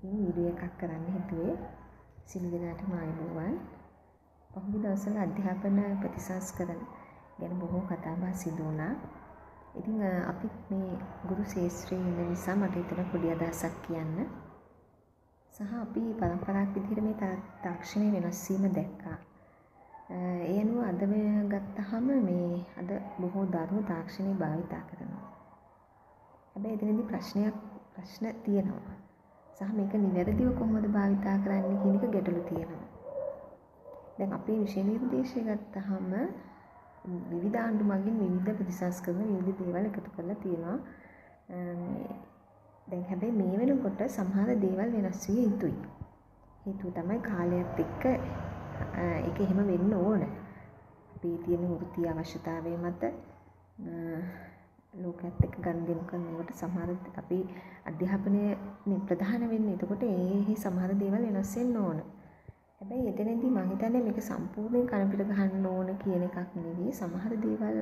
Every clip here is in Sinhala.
වීඩියෝ එකක් කරන්න හිතුවේ. සියලු දෙනාටම ආයුබෝවන්. පහුගිය දවස්වල අධ්‍යාපන ප්‍රතිසංස්කරණ ගැන බොහෝ කතා බහ සිදු වුණා. ඉතින් අපි මේ ගුරු ශාස්ත්‍රයේ ඉන්න නිසා මට හිතුණා පොඩි අදහසක් කියන්න. සහ අපි පරම්පරාවක් විදිහට මේ තාක්ෂණයේ වෙනස් වීම දැක්කා. ඒ අනුව අද ගත්තහම මේ අද බොහෝ දරුවෝ තාක්ෂණය භාවිතා කරනවා. හැබැයි එතනදී ප්‍රශ්න තියෙනවා. සහ මේක නිවැරදිව කොහොමද භාවිතා කරන්නේ කියන එක ගැටලු තියෙනවා. දැන් අපේ විෂය නිර්දේශය ගත්තහම විවිධ ආණ්ඩු මගින් විවිධ ප්‍රතිසංස්කරණ විවිධ දේවල් එකතු කරලා තියෙනවා. දැන් හැබැයි මේ වෙනකොට සමහර දේවල් වෙනස් විය යුතුයි. හේතුව තමයි කාලයත් එක්ක ඒක එහෙම වෙන්න ඕන. අපේ තියෙන වෘත්තීය අවශ්‍යතාවය මත ලෝකයේත් එක්ක ගනුදෙනු කරනකොට සමහර අපි අධ්‍යාපනයේ ප්‍රධාන වෙන්නේ. එතකොට ඒ සමහර දේවල් වෙනස් වෙන්න ඕන. හැබැයි එතනදී මම හිතන්නේ මේක සම්පූර්ණයෙන් කනපිට ගහන්න ඕන කියන එකක් නෙවෙයි. සමහර දේවල්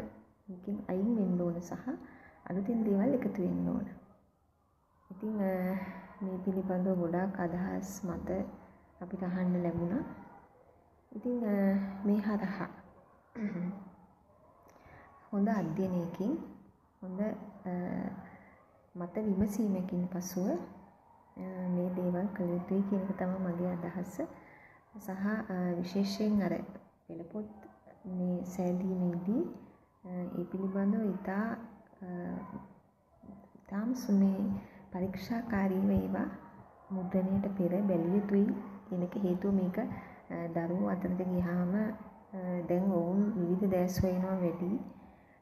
මේකෙන් අයින් වෙන්න ඕන සහ අලුතින් දේවල් එකතු වෙන්න ඕන. ඉතින් මේ පිළිබඳව ගොඩාක් අදහස් මත අපිට අහන්න ලැබුණා. ඉතින් මේ හරහා හොඳ අධ්‍යයනයකින් හොඳ මත විමසීමකින් පසුව මේ දේවල් කළ යුතුයි කියන එක තමයි මගේ අදහස. සහ විශේෂයෙන් අර පෙළපොත් මේ සෑදීමේදී ඒ පිළිබඳව ඉතාම සුමේ පරීක්ෂාකාරීව ඒවා මුද්‍රණයට පෙර බැලිය යුතුයි කියන එක. හේතුව මේක දරුවෝ අතරට ගියාම දැන් ඔවුන් විවිධ දැස් හොයනවා වැඩි.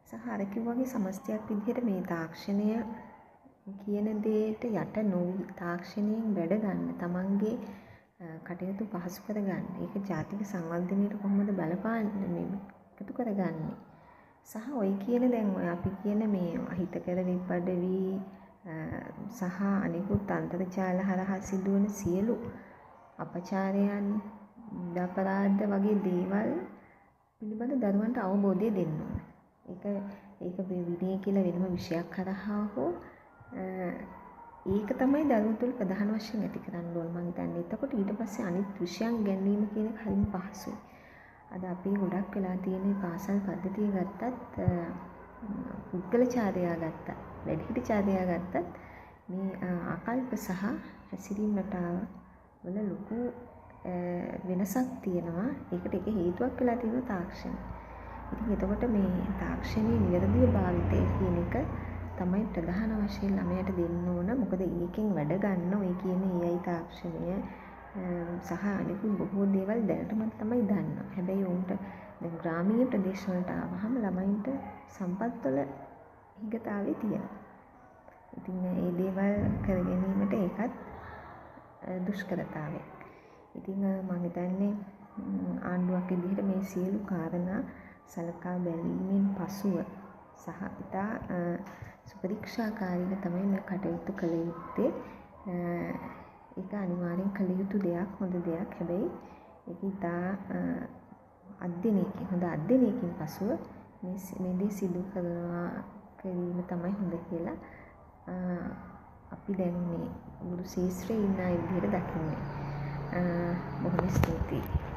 සහ අර කිව්වාගේ සමස්තයක් විදිහට මේ තාක්ෂණය කියන දෙයට යට නොවි තාක්ෂණයෙන් වැඩ ගන්න තමන්ගේ කටයුතු පහසු කරගන්න. ඒක ජාතික සංවර්ධනයට කොහොමද බලපාන්නේ මේ එකතු කරගන්නේ. සහ ඔය කියන දැන් ඔය අපි කියන මේ අහිතකර වෙබ් අඩවි සහ අනිකුත් අන්තර්ජාල හරහා සිදුවන සියලු අපචාරයන් දපරාධ වගේ දේවල් පිළිබඳ දරුවන්ට අවබෝධය දෙන්න ඕනේ. ඒක විනය කියලා වෙනම විෂයක් කරහා හෝ ඒක තමයි දරුවෝ තුළ ප්‍රධාන වශයෙන් ඇති කරන්න ඕන මම හිතන්නේ. එතකොට ඊට පස්සේ අනිත් විෂයන් ගැනීම කියන එක හරිම පහසුයි. අද අපි ගොඩක් වෙලා තියෙන පාසල් පද්ධතිය ගත්තත් පුද්ගලචාරයා ගත්තත් වැඩිහිටි චාරයා ගත්තත් මේ ආකල්ප සහ හැසිරීම් රටාව වල ලොකු වෙනසක් තියෙනවා. ඒකට එක හේතුවක් වෙලා තියෙනවා තාක්ෂණය. ඉතින් එතකොට මේ තාක්ෂණයේ නිවැරදිව භාවිතය කියන එක තමයි ප්‍රධාන වශයෙන් ළමයට දෙන්න ඕන. මොකද ඒකෙන් වැඩ ගන්න ඔය කියන AI තාක්ෂණය සහ අනිකුත් බොහෝ දේවල් දැනටම තමයි දන්නවා. හැබැයි උන්ට දැන් ග්‍රාමීය ප්‍රදේශ වලට ආවහම ළමයින්ට සම්පත්වල හිගතාවේ තියෙනවා. ඉතින් මේ දේවල් කර ගැනීමට ඒකත් දුෂ්කරතාවයක්. ඉතින් මම හිතන්නේ ආණ්ඩුවක් විදිහට මේ සියලු කාරණා සලකා බැලීමෙන් පසුව සහ ඉතා සුපරීක්ෂාකාරීව තමයි මේ කටයුතු කළ යුත්තේ. ඒක අනිවාර්යෙන් කළ යුතු දෙයක්, හොඳ දෙයක්. හැබැයි ඒක ඉතා හොඳ අධ්‍යයනයකින් පසුව මේ දේ සිදු කිරීම තමයි හොඳ කියලා අපි දැන් මේ ගුරු ශාස්ත්‍රයේ ඉන්න අය විදිහට දකින්නේ. බොහොම ස්තුතියි.